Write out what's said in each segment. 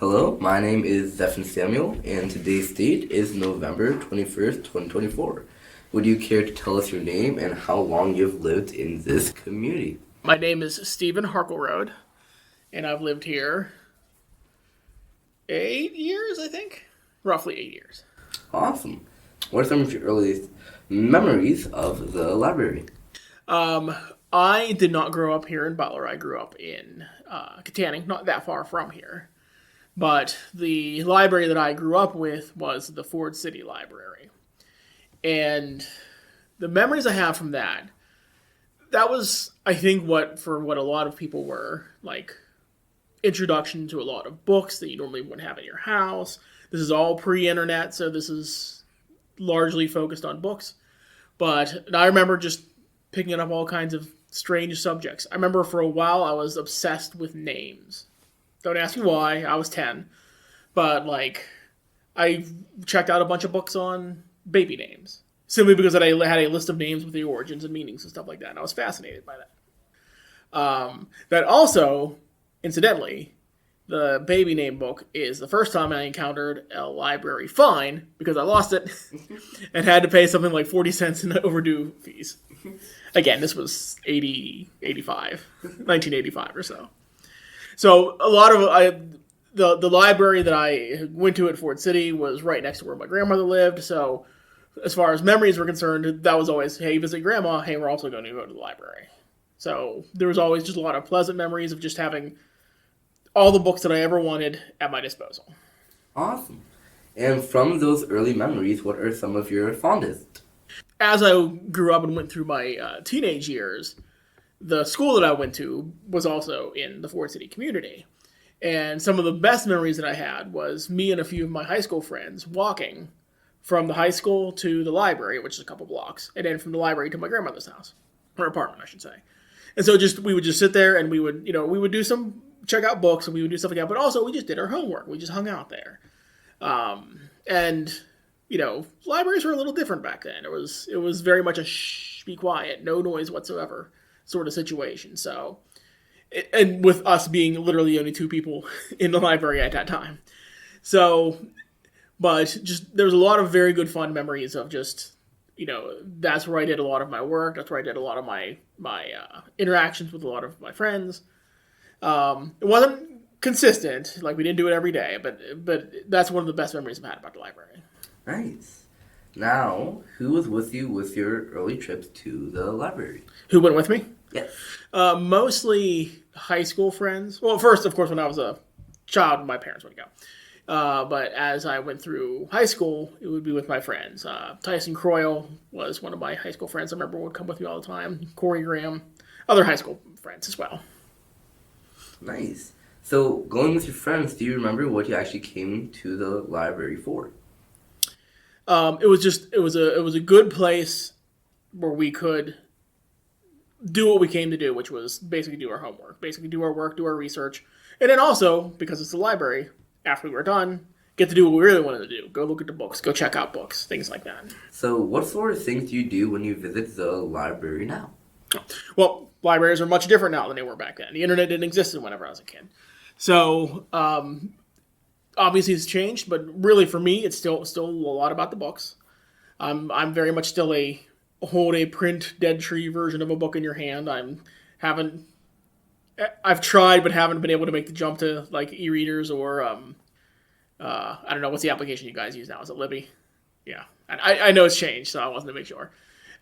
Hello, my name is Zephyr Samuel, and today's date is November 21st, 2024. Would you care to tell us your name and how long you've lived in this community? My name is Stephen Harkleroad, and I've lived here 8 years, I think. Roughly 8 years. Awesome. What are some of your earliest memories of the library? I did not grow up here in Butler. I grew up in Katanning, not that far from here. But the library that I grew up with was the Ford City Library. And the memories I have from that was, I think, what a lot of people were, like, introduction to a lot of books that you normally wouldn't have in your house. This is all pre-internet, so this is largely focused on books. But I remember just picking up all kinds of strange subjects. I remember for a while I was obsessed with names. Don't ask me why. I was 10. But, like, I checked out a bunch of books on baby names. Simply because I had a list of names with the origins and meanings and stuff like that. And I was fascinated by that. That also, incidentally, the baby name book is the first time I encountered a library fine because I lost it and had to pay something like 40 cents in overdue fees. Again, this was 1985 or so. So a lot of the library that I went to at Ford City was right next to where my grandmother lived. So as far as memories were concerned, that was always, hey, visit grandma. Hey, we're also going to go to the library. So there was always just a lot of pleasant memories of just having all the books that I ever wanted at my disposal. Awesome. And from those early memories, what are some of your fondest? As I grew up and went through my teenage years, the school that I went to was also in the Ford City community. And some of the best memories that I had was me and a few of my high school friends walking from the high school to the library, which is a couple blocks, and then from the library to my grandmother's house, or apartment, I should say. And so we would just sit there and we would check out books and we would do stuff like that, but also we just did our homework. We just hung out there. Libraries were a little different back then. It was very much a shh, be quiet, no noise whatsoever sort of situation. So, and with us being literally only 2 people in the library at that time. So, but just, there was a lot of very good fun memories of just, that's where I did a lot of my work. That's where I did a lot of my interactions with a lot of my friends. It wasn't consistent, like we didn't do it every day, but that's one of the best memories I've had about the library. Nice. Now, who was with you with your early trips to the library? Who went with me? Yes. Mostly high school friends. Well, first, of course, when I was a child, my parents would go. But as I went through high school, it would be with my friends. Tyson Croyle was one of my high school friends I remember would come with me all the time. Corey Graham. Other high school friends as well. Nice. So, going with your friends, do you remember what you actually came to the library for? It was a good place where we could do what we came to do, which was basically do our homework, basically do our work, do our research, and then also, because it's the library, after we were done, get to do what we really wanted to do. Go look at the books, go check out books, things like that. So what sort of things do you do when you visit the library now? Well, libraries are much different now than they were back then. The internet didn't exist whenever I was a kid. So, obviously it's changed, but really for me, it's still a lot about the books. I'm very much still hold a print dead tree version of a book in your hand. I've tried, but haven't been able to make the jump to like e-readers or, I don't know, what's the application you guys use now? Is it Libby? Yeah. I know it's changed, so I wanted to make sure.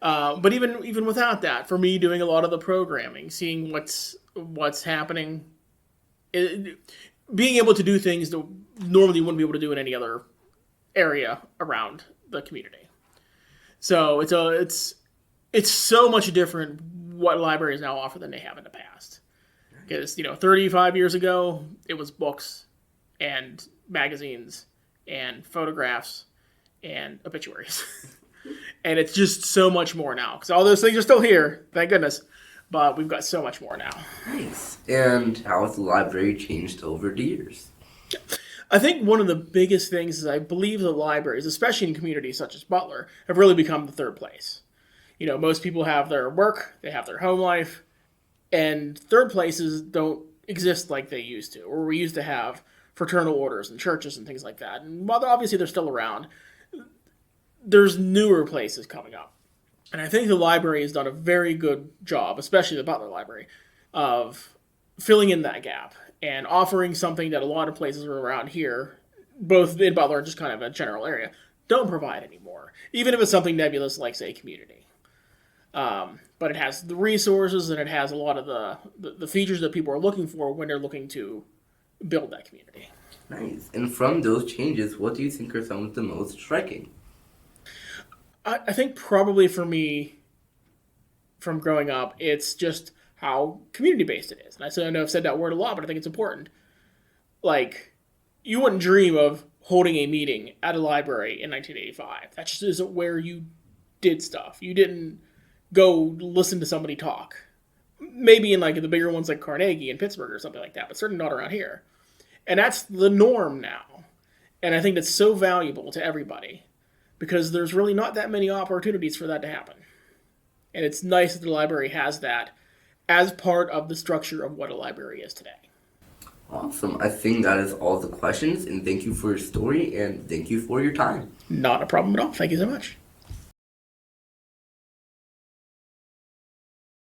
But even without that, for me, doing a lot of the programming, seeing what's happening, being able to do things that normally you wouldn't be able to do in any other area around the community. So it's so much different what libraries now offer than they have in the past. Because 35 years ago, it was books and magazines and photographs and obituaries. And it's just so much more now. Because all those things are still here, thank goodness. But we've got so much more now. Nice. And how has the library changed over the years? I think one of the biggest things is I believe the libraries, especially in communities such as Butler, have really become the third place. Most people have their work, they have their home life, and third places don't exist like they used to, or we used to have fraternal orders and churches and things like that. And while obviously they're still around, there's newer places coming up. And I think the library has done a very good job, especially the Butler Library, of filling in that gap and offering something that a lot of places around here, both in Butler and just kind of a general area, don't provide anymore. Even if it's something nebulous like, say, community. But it has the resources and it has a lot of the features that people are looking for when they're looking to build that community. Nice. And from those changes, what do you think are some of the most striking? I think probably for me, from growing up, it's just how community-based it is. And I know I've said that word a lot, but I think it's important. Like, you wouldn't dream of holding a meeting at a library in 1985. That just isn't where you did stuff. You didn't go listen to somebody talk. Maybe in like the bigger ones like Carnegie and Pittsburgh or something like that, but certainly not around here. And that's the norm now. And I think that's so valuable to everybody because there's really not that many opportunities for that to happen. And it's nice that the library has that as part of the structure of what a library is today. Awesome. I think that is all the questions, and thank you for your story, and thank you for your time. Not a problem at all. Thank you so much.